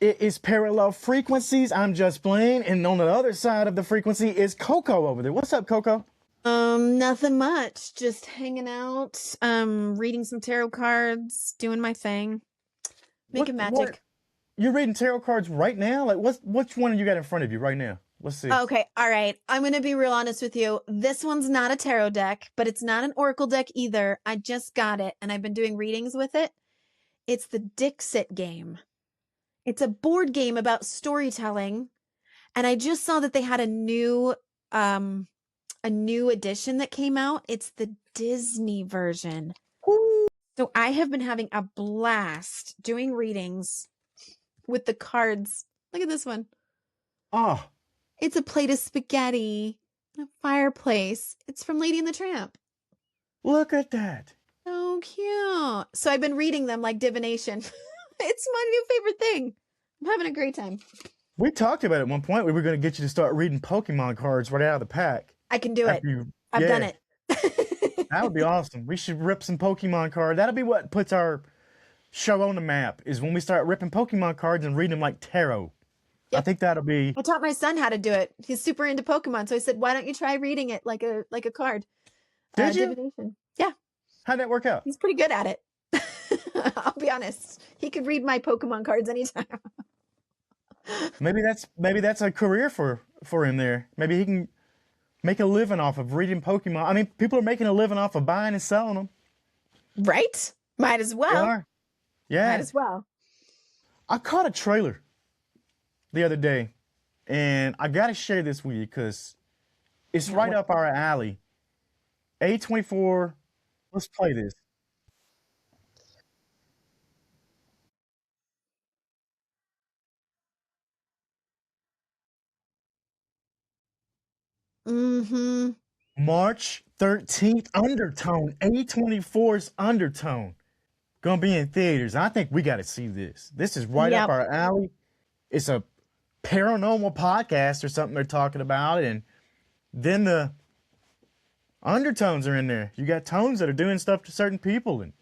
It is Parallel Frequencies. I'm just Blane, and on the other side of the frequency is Coco over there. What's up, Coco? Nothing much. Just hanging out, reading some tarot cards, doing my thing, making magic. You're reading tarot cards right now? Like, which one you got in front of you right now? Let's see. Okay, all right. I'm gonna be real honest with you. This one's not a tarot deck, but it's not an oracle deck either. I just got it, and I've been doing readings with it. It's the Dixit game. It's a board game about storytelling, and I just saw that they had a new edition that came out. It's the Disney version. Ooh. So I have been having a blast doing readings with the cards. Look at this one. Oh. It's a plate of spaghetti, a fireplace. It's from Lady and the Tramp. Look at that. So cute. So I've been reading them like divination. It's my new favorite thing. I'm having a great time. We talked about it at one point. We were going to get you to start reading Pokemon cards right out of the pack. I can do it. I've done it. That would be awesome. We should rip some Pokemon cards. That'll be what puts our show on the map, is when we start ripping Pokemon cards and reading them like tarot. Yep. I think that'll be... I taught my son how to do it. He's super into Pokemon. So I said, why don't you try reading it like a card? Did you? Divination. Yeah. How'd that work out? He's pretty good at it. I'll be honest. He could read my Pokemon cards anytime. Maybe that's a career for him there. Maybe he can make a living off of reading Pokemon. I mean, people are making a living off of buying and selling them. Right? Might as well. They are. Yeah. Might as well. I caught a trailer the other day, and I got to share this with you because it's right up our alley. A24, let's play this. Mm-hmm. March 13th, Undertone, A24's Undertone. Gonna be in theaters. I think we got to see this. This is right up our alley. It's a paranormal podcast or something they're talking about, and then the undertones are in there. You got tones that are doing stuff to certain people, and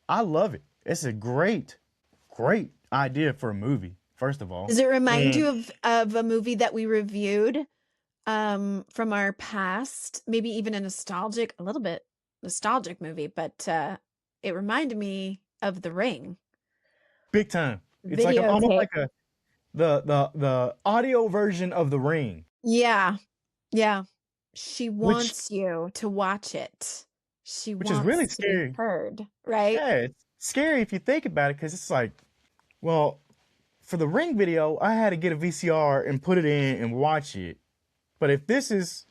I love it. It's a great idea for a movie, first of all. Does it remind you of a movie that we reviewed from our past? Maybe even a little bit nostalgic movie, but it reminded me of The Ring. Big time. It's like almost like the audio version of The Ring. Yeah. Yeah. She wants you to watch it. Which is really scary. To be heard, right? Yeah, it's scary if you think about it, because it's like, well, for the Ring video, I had to get a VCR and put it in and watch it. But if this is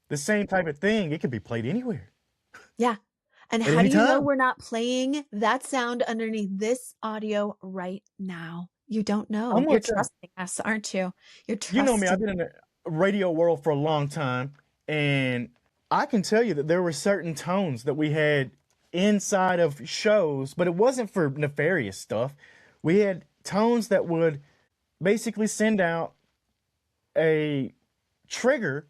the same type of thing, it can be played anywhere. Yeah. And how do you know we're not playing that sound underneath this audio right now? You don't know. You're trusting us, aren't you? You're trusting. You know me, I've been in the radio world for a long time, and I can tell you that there were certain tones that we had inside of shows, but it wasn't for nefarious stuff. We had tones that would basically send out a trigger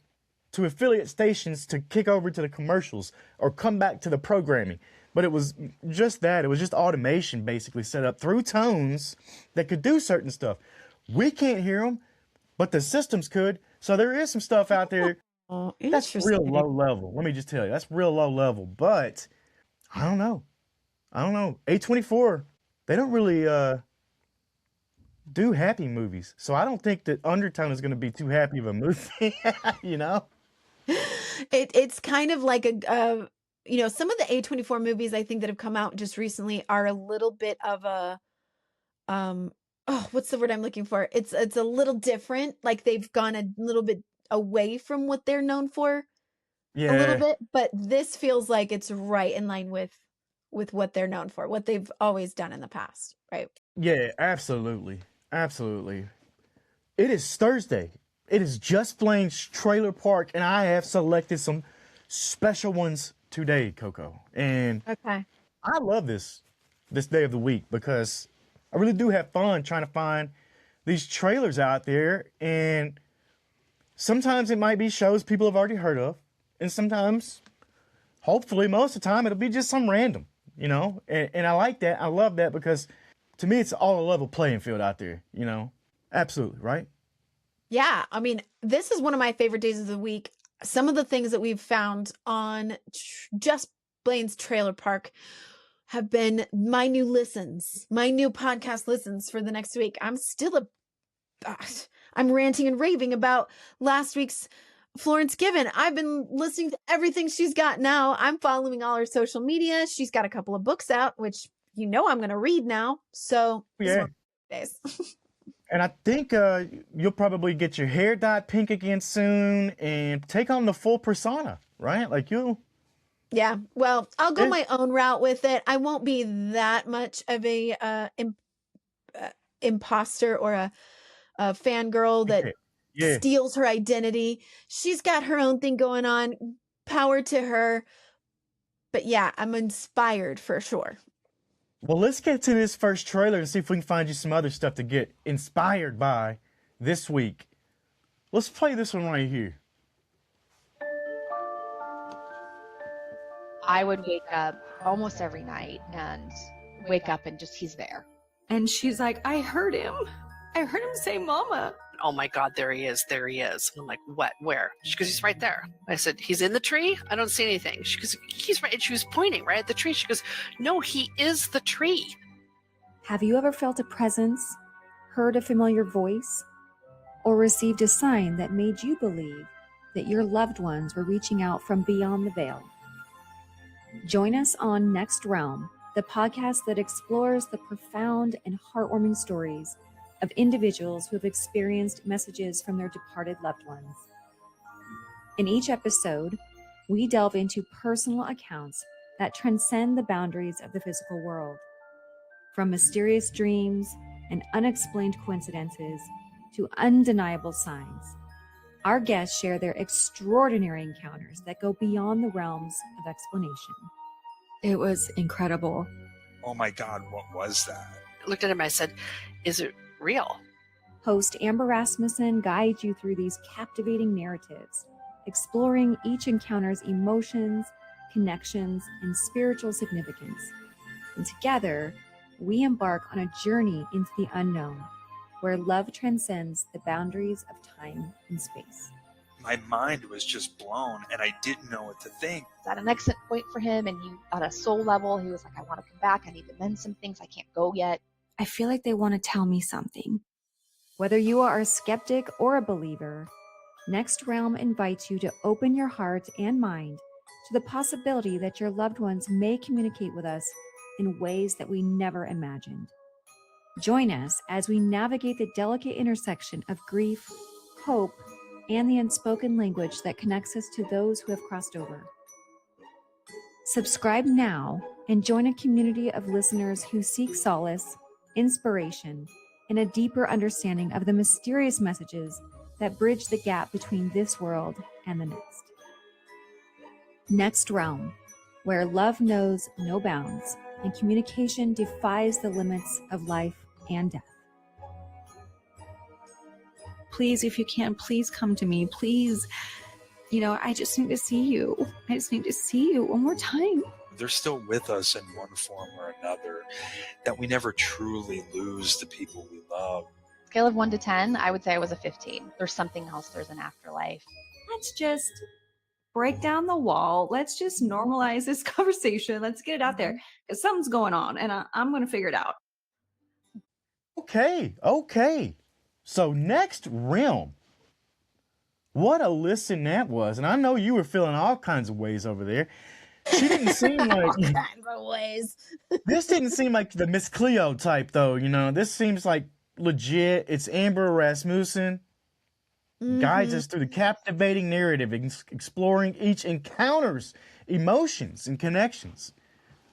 to affiliate stations to kick over to the commercials or come back to the programming. But it was just that. It was just automation basically set up through tones that could do certain stuff. We can't hear them, but the systems could. So there is some stuff out there that's real low level. Let me just tell you, that's real low level. But I don't know. A24, they don't really do happy movies. So I don't think that Undertone is going to be too happy of a movie, you know? It's kind of like some of the A24 movies I think that have come out just recently are a little bit of a what's the word I'm looking for? It's a little different. Like they've gone a little bit away from what they're known for. Yeah. A little bit, but this feels like it's right in line with what they're known for, what they've always done in the past, right? Yeah, absolutely. Absolutely. It is Thursday. It is Just Blane's Trailer Park, and I have selected some special ones today, Coco. And I love this day of the week because I really do have fun trying to find these trailers out there. And sometimes it might be shows people have already heard of. And sometimes, hopefully, most of the time, it'll be just some random, you know. And I like that. I love that because to me, it's all a level playing field out there, Absolutely, right? Yeah, I mean, this is one of my favorite days of the week. Some of the things that we've found on just Blane's trailer park have been my new listens, my new podcast listens for the next week. I'm ranting and raving about last week's Florence Given. I've been listening to everything she's got now. I'm following all her social media. She's got a couple of books out, which I'm going to read now. So this is one Yeah. of my days. And I think you'll probably get your hair dyed pink again soon and take on the full persona, right? Like Yeah, well, I'll go Yeah. my own route with it. I won't be that much of a imposter or a fangirl that Yeah. steals her identity. She's got her own thing going on. Power to her. But yeah, I'm inspired for sure. Well, let's get to this first trailer and see if we can find you some other stuff to get inspired by this week. Let's play this one right here. I would wake up almost every night and wake up and just he's there. And she's like, I heard him. I heard him say mama. Oh my God, there he is. There he is. And I'm like, what? Where? She goes, he's right there. I said, he's in the tree? I don't see anything. She goes, he's right. And she was pointing right at the tree. She goes, no, he is the tree. Have you ever felt a presence, heard a familiar voice, or received a sign that made you believe that your loved ones were reaching out from beyond the veil? Join us on Next Realm, the podcast that explores the profound and heartwarming stories of individuals who have experienced messages from their departed loved ones. In each episode, we delve into personal accounts that transcend the boundaries of the physical world. From mysterious dreams and unexplained coincidences to undeniable signs, our guests share their extraordinary encounters that go beyond the realms of explanation. It was incredible. Oh my God, what was that? I looked at him. I said, is it real? Host Amber Rasmussen guides you through these captivating narratives, exploring each encounter's emotions, connections, and spiritual significance. And together, we embark on a journey into the unknown, where love transcends the boundaries of time and space. My mind was just blown and I didn't know what to think. It's at an exit point for him, and at a soul level, he was like, I want to come back. I need to mend some things. I can't go yet. I feel like they want to tell me something. Whether you are a skeptic or a believer, Next Realm invites you to open your heart and mind to the possibility that your loved ones may communicate with us in ways that we never imagined. Join us as we navigate the delicate intersection of grief, hope, and the unspoken language that connects us to those who have crossed over. Subscribe now and join a community of listeners who seek solace, inspiration, and a deeper understanding of the mysterious messages that bridge the gap between this world and the next. Next Realm, where love knows no bounds and communication defies the limits of life and death. Please, if you can, please come to me. Please. I just need to see you. I just need to see you one more time. They're still with us in one form or another, that we never truly lose the people we love. Scale of 1 to 10, I would say I was a 15. There's something else. There's an afterlife. Let's just break down the wall. Let's just normalize this conversation. Let's get it out there because something's going on and I'm going to figure it out. Okay. So Next Realm. What a listen that was. And I know you were feeling all kinds of ways over there. She didn't seem like All kinds of ways. this didn't seem like the Miss Cleo type though, This seems like legit. It's Amber Rasmussen. Guides us through the captivating narrative, exploring each encounter's emotions and connections.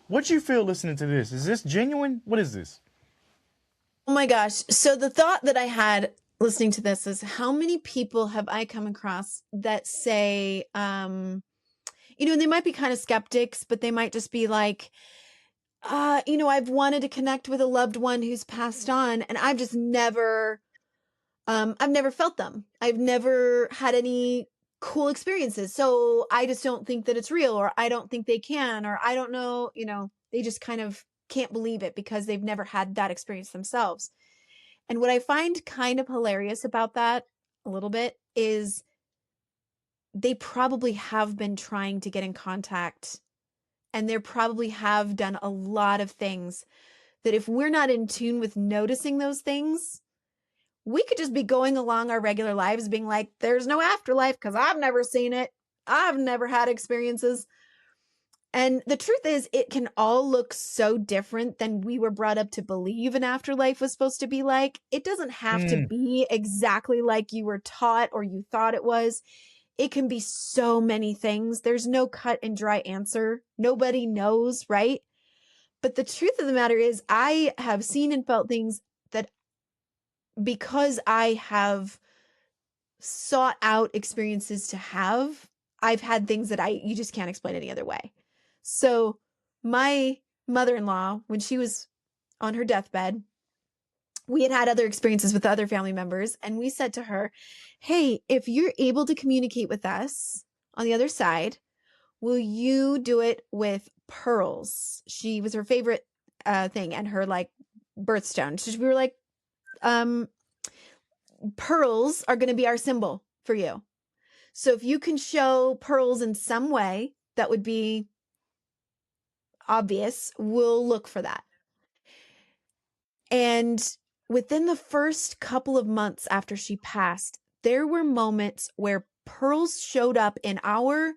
What you feel listening to this? Is this genuine? What is this? Oh my gosh. So the thought that I had listening to this is, how many people have I come across that say, they might be kind of skeptics, but they might just be like, I've wanted to connect with a loved one who's passed on, and I've just never, I've never felt them. I've never had any cool experiences. So I just don't think that it's real, or I don't think they can, or I don't know, they just kind of can't believe it because they've never had that experience themselves. And what I find kind of hilarious about that a little bit is they probably have been trying to get in contact, and they probably have done a lot of things that if we're not in tune with noticing those things, we could just be going along our regular lives being like, there's no afterlife because I've never seen it. I've never had experiences. And the truth is, it can all look so different than we were brought up to believe an afterlife was supposed to be like. It doesn't have to be exactly like you were taught or you thought it was. It can be so many things. There's no cut and dry answer. Nobody knows, right? But the truth of the matter is, I have seen and felt things that, because I have sought out experiences to have, I've had things that you just can't explain any other way. So my mother-in-law, when she was on her deathbed, we had other experiences with other family members, and we said to her, hey, if you're able to communicate with us on the other side, will you do it with pearls? She was her favorite thing and her like birthstone. So we were like, pearls are going to be our symbol for you. So if you can show pearls in some way that would be obvious, we'll look for that. And within the first couple of months after she passed, there were moments where pearls showed up in our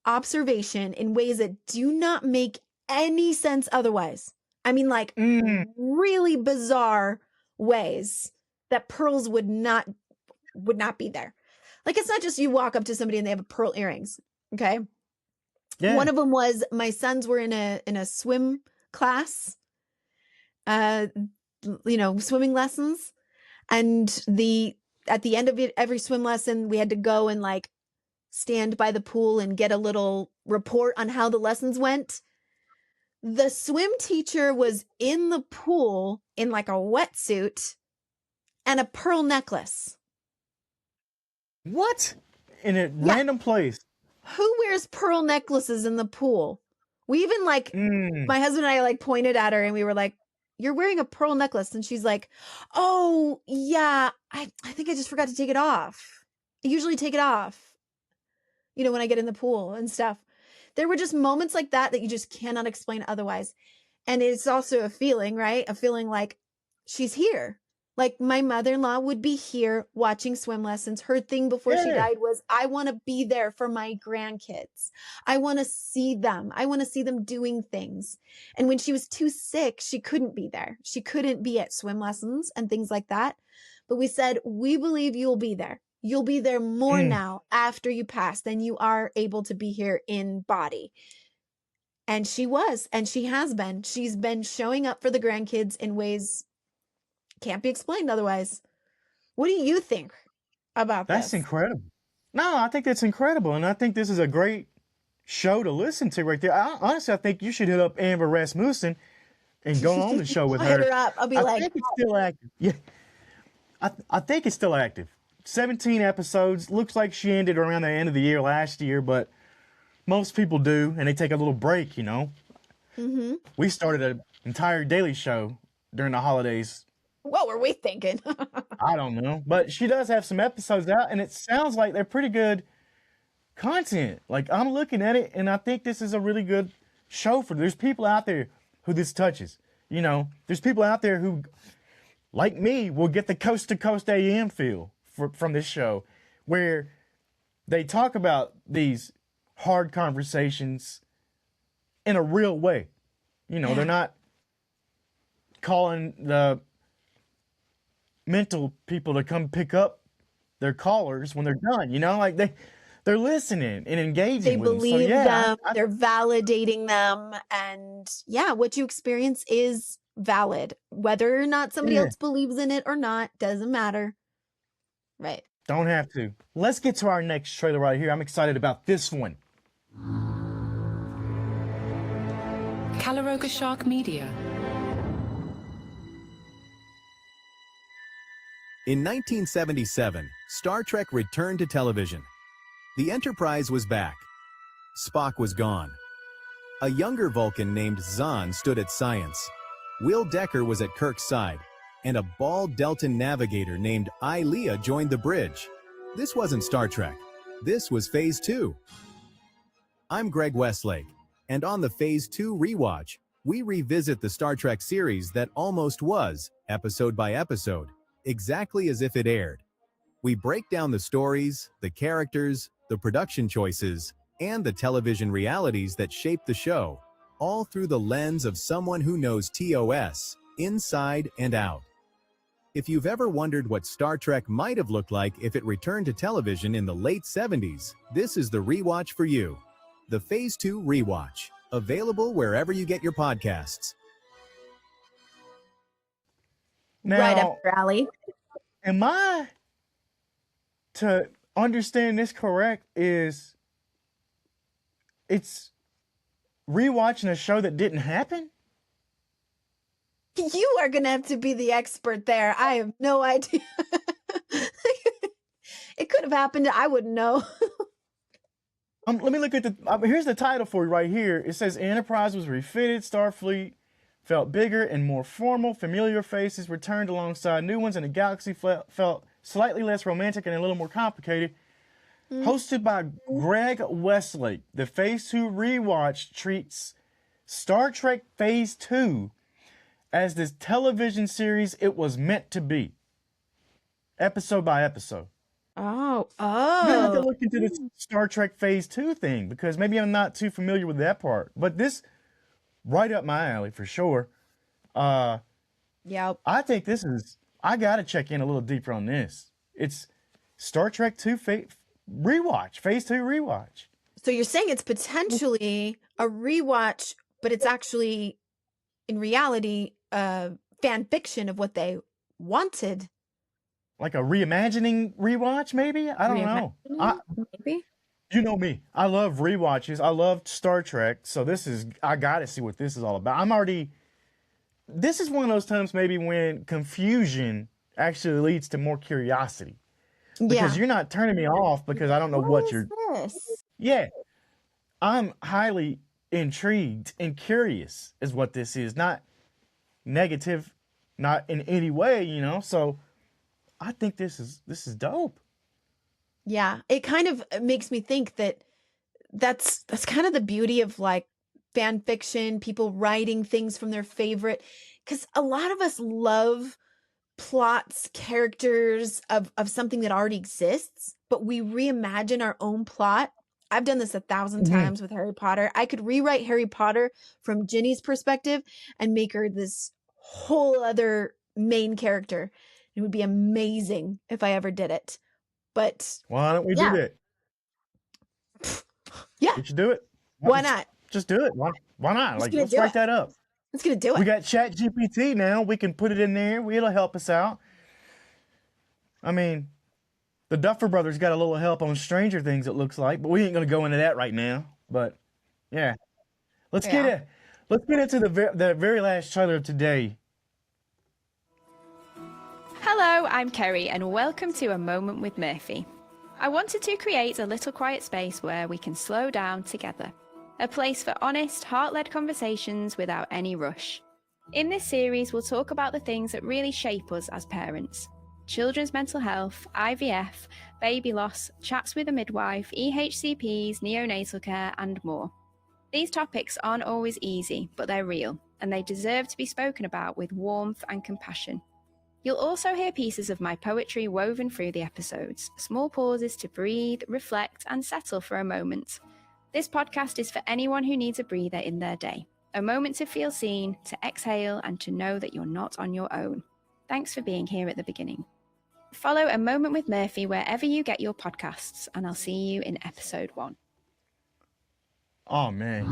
observation in ways that do not make any sense otherwise. I mean, like really bizarre ways that pearls would not be there. Like, it's not just you walk up to somebody and they have pearl earrings. Okay. Yeah. One of them was, my sons were in a swim class, swimming lessons. And at the end of every swim lesson, we had to go and like stand by the pool and get a little report on how the lessons went. The swim teacher was in the pool in like a wetsuit and a pearl necklace. What? In a random place. Who wears pearl necklaces in the pool? We even like, my husband and I like pointed at her and we were like, you're wearing a pearl necklace. And she's like, oh yeah, I think I just forgot to take it off. I usually take it off, when I get in the pool and stuff. There were just moments like that you just cannot explain otherwise. And it's also a feeling, right? A feeling like she's here. Like my mother-in-law would be here watching swim lessons. Her thing before she died was, I want to be there for my grandkids. I want to see them. I want to see them doing things. And when she was too sick, she couldn't be there. She couldn't be at swim lessons and things like that. But we said, we believe you'll be there. You'll be there more now after you pass than you are able to be here in body. And she was, and she has been. She's been showing up for the grandkids in ways can't be explained otherwise. What do you think about this? That's incredible. No, I think that's incredible. And I think this is a great show to listen to right there. Honestly, I think you should hit up Amber Rasmussen and go on the show with her. Hit her up. I'll be I think it's still active. Yeah. I think it's still active. 17 episodes. Looks like she ended around the end of the year last year, but most people do, and they take a little break, Mm-hmm. We started an entire daily show during the holidays. What were we thinking? I don't know. But she does have some episodes out, and it sounds like they're pretty good content. Like, I'm looking at it, and I think this is a really good show there's people out there who this touches. There's people out there who, like me, will get the coast-to-coast AM feel from this show, where they talk about these hard conversations in a real way. They're not calling the mental people to come pick up their callers when they're done, like they're listening and engaging. They with believe them. They're validating them, and what you experience is valid, whether or not somebody else believes in it or not, doesn't matter. Right. Don't have to. Let's get to our next trailer right here. I'm excited about this one. Calaroga Shark Media. In 1977, Star Trek returned to television. The Enterprise was back. Spock was gone. A younger Vulcan named Zahn stood at science, Will Decker was at Kirk's side, and a bald Deltan navigator named Ilea joined the bridge. This wasn't Star Trek. This was Phase 2. I'm Greg Westlake, and on the Phase 2 rewatch, we revisit the Star Trek series that almost was, episode by episode, exactly as if it aired. We break down the stories, the characters, the production choices, and the television realities that shape the show, all through the lens of someone who knows TOS, inside and out. If you've ever wondered what Star Trek might have looked like if it returned to television in the late 70s, this is the rewatch for you. The Phase 2 Rewatch, available wherever you get your podcasts. Now, Right up your alley. am I to understand this correct? Is it's rewatching a show that didn't happen? You are going to have to be the expert there. I have no idea. It could have happened. I wouldn't know. Let me look at the. Here's the title for you right here. It says Enterprise was refitted. Starfleet felt bigger and more formal. Familiar faces returned alongside new ones, and the galaxy felt slightly less romantic and a little more complicated. Hosted by Greg Westlake, the Phase 2 rewatch treats Star Trek Phase 2 as this television series it was meant to be, episode by episode. Oh. I have to look into this Star Trek Phase 2 thing because maybe I'm not too familiar with that part. But this, right up my alley for sure. Yep. I think this is, I got to check in a little deeper on this. It's Star Trek 2 rewatch, Phase 2 rewatch. So you're saying it's potentially a rewatch, but it's actually, in reality, fan fiction of what they wanted. Like a reimagining rewatch, maybe? I don't know. Maybe. You know me. I love rewatches. I love Star Trek. So I got to see what this is all about. This is one of those times maybe when confusion actually leads to more curiosity. Because you're not turning me off because I don't know what you're. This? Yeah. I'm highly intrigued and curious is what this is. Not negative, not in any way, so I think this is dope. Yeah, it kind of makes me think that's kind of the beauty of like fan fiction, people writing things from their favorite, because a lot of us love plots, characters of something that already exists, but we reimagine our own plot. I've done this 1,000 times with Harry Potter. I could rewrite Harry Potter from Ginny's perspective and make her this whole other main character. It would be amazing if I ever did it. But why don't we do that? Yeah. We should do it. Why not? Just do it. Why not? Let's write that up. Let's gonna do it. We got Chat GPT now. We can put it in there. It'll help us out. I mean, the Duffer Brothers got a little help on Stranger Things, it looks like, but we ain't gonna go into that right now. But yeah, let's get into the very last trailer of today. Hello, I'm Kerry, and welcome to A Moment with Murphy. I wanted to create a little quiet space where we can slow down together. A place for honest, heart-led conversations without any rush. In this series, we'll talk about the things that really shape us as parents. Children's mental health, IVF, baby loss, chats with a midwife, EHCPs, neonatal care, and more. These topics aren't always easy, but they're real, and they deserve to be spoken about with warmth and compassion. You'll also hear pieces of my poetry woven through the episodes, small pauses to breathe, reflect, and settle for a moment. This podcast is for anyone who needs a breather in their day, a moment to feel seen, to exhale, and to know that you're not on your own. Thanks for being here at the beginning. Follow A Moment with Murphy wherever you get your podcasts, and I'll see you in episode 1. Oh man,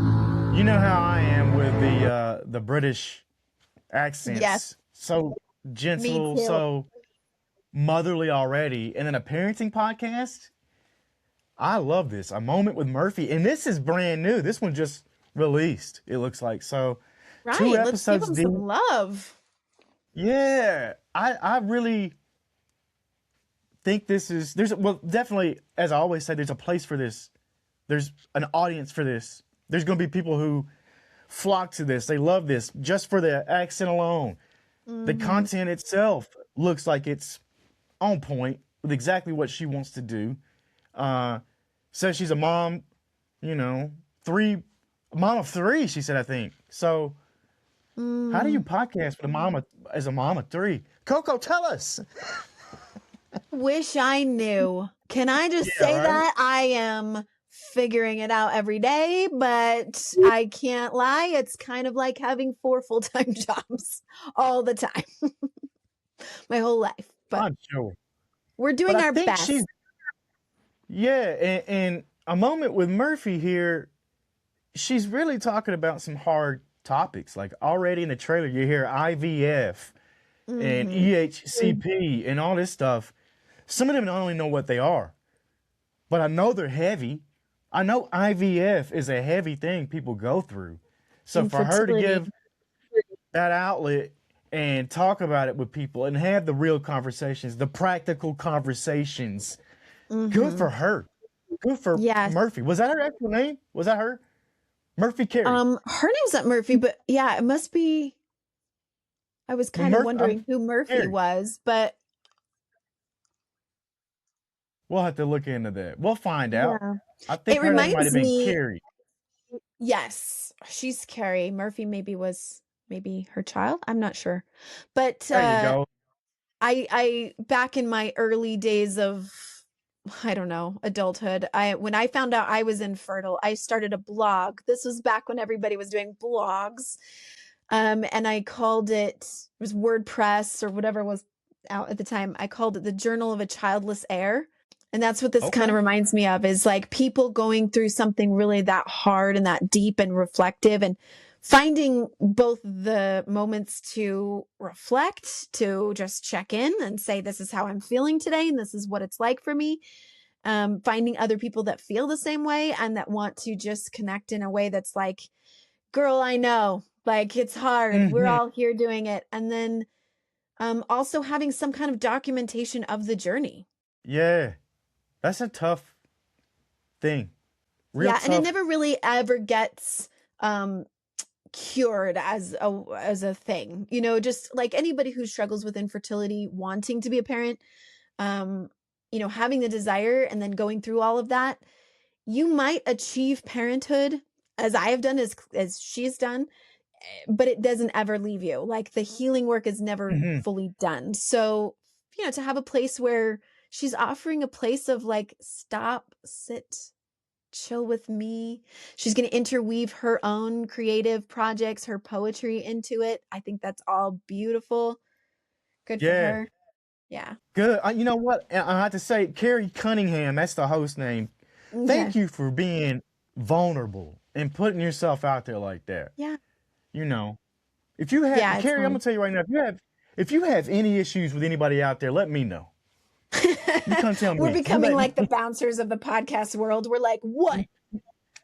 you know how I am with the British accents. Yes. So gentle, so motherly already, and then a parenting podcast. I love this. A Moment with Murphy, and this is brand new. This one just released. It looks like so. Right. 2 Let's give episodes them deep. some love. Yeah, I really think there's definitely, as I always say, there's a place for this. There's an audience for this. There's going to be people who flock to this. They love this just for the accent alone. The content itself looks like it's on point with exactly what she wants to do. Says she's a mom, you know, mom of three, she said, I think. So how do you podcast with a mom of three? Coco, tell us. Wish I knew. Can I just say right? that? I am figuring it out every day, but I can't lie. It's kind of like having 4 full-time jobs all the time. My whole life. But I'm sure. we're doing But I our think best. and a moment with Murphy here, she's really talking about some hard topics. Like already in the trailer, you hear IVF and EHCP and all this stuff. Some of them don't even know what they are, but I know they're heavy. I know IVF is a heavy thing people go through. So for her to Infertility. give that outlet and talk about it with people and have the real conversations, the practical conversations, good for her. Good for Yes. Murphy. Was that her actual name? Was that her? Murphy Carey. Her name's not Murphy, but yeah, it must be. I was kind of wondering who Murphy Carey. was, but We'll have to look into that. We'll find out. yeah. I think It her name might reminds have been me- Carrie. Yes, she's Carrie. Murphy was maybe her child. I'm not sure, but There you go. I back in my early days of, I don't know, adulthood, when I found out I was infertile, I started a blog. This was back when everybody was doing blogs. And I called it was WordPress or whatever was out at the time. I called it the Journal of a Childless Heir. And that's what this Okay. kind of reminds me of, is like people going through something really that hard and that deep and reflective, and finding both the moments to reflect, to just check in and say, this is how I'm feeling today, and this is what it's like for me. Finding other people that feel the same way and that want to just connect in a way that's like, girl, I know, like it's hard. We're all here doing it. And then also having some kind of documentation of the journey. Yeah. That's a tough thing. Real Yeah, tough. and it never really ever gets cured as a thing. You know, just like anybody who struggles with infertility, wanting to be a parent, you know, having the desire and then going through all of that, you might achieve parenthood as I have done, as she's done, but it doesn't ever leave you. Like the healing work is never fully done. So, you know, to have a place where she's offering a place of like, stop, sit, chill with me. She's going to interweave her own creative projects, her poetry into it. I think that's all beautiful. Good for Yeah. her. Yeah. Good. You know what? I have to say, Carrie Cunningham, that's the host name. Thank you for being vulnerable and putting yourself out there like that. Yeah. You know, if you have, Yeah, it's Carrie, I'm fine. gonna tell you right now, if you have any issues with anybody out there, let me know. You come tell me. We're becoming You let- like the bouncers of the podcast world. We're like, what?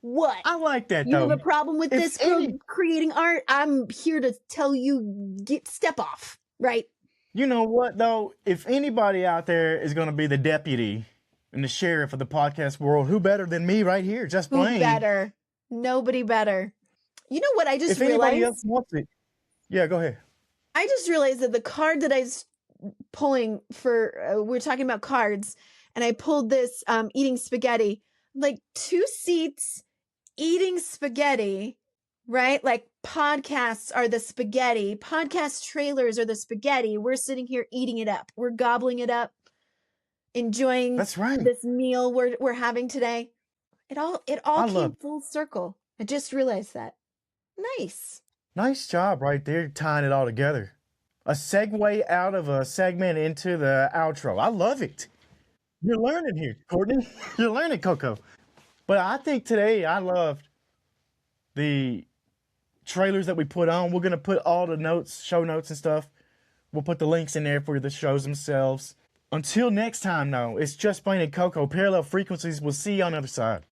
What? I like that You though. have a problem with If this girl any- creating art? I'm here to tell you, step off, right? You know what though? If anybody out there is gonna be the deputy and the sheriff of the podcast world, who better than me right here? Just Who Blane. better? Nobody better. You know what I just If anybody realized? else wants it, yeah, go ahead. I just realized that the card that I was pulling for, we're talking about cards, and I pulled this eating spaghetti, like 2 seats eating spaghetti, right? Like podcasts are the spaghetti, podcast trailers are the spaghetti. We're sitting here eating it up. We're gobbling it up, enjoying That's right. this meal we're having today. It all I came love- full circle. I just realized that. Nice. Nice job right there, tying it all together. A segue out of a segment into the outro. I love it. You're learning here, Courtney. You're learning, Coco. But I think today I loved the trailers that we put on. We're going to put all the notes, show notes and stuff. We'll put the links in there for the shows themselves. Until next time, though, it's just Blane and Coco. Parallel frequencies. We'll see you on the other side.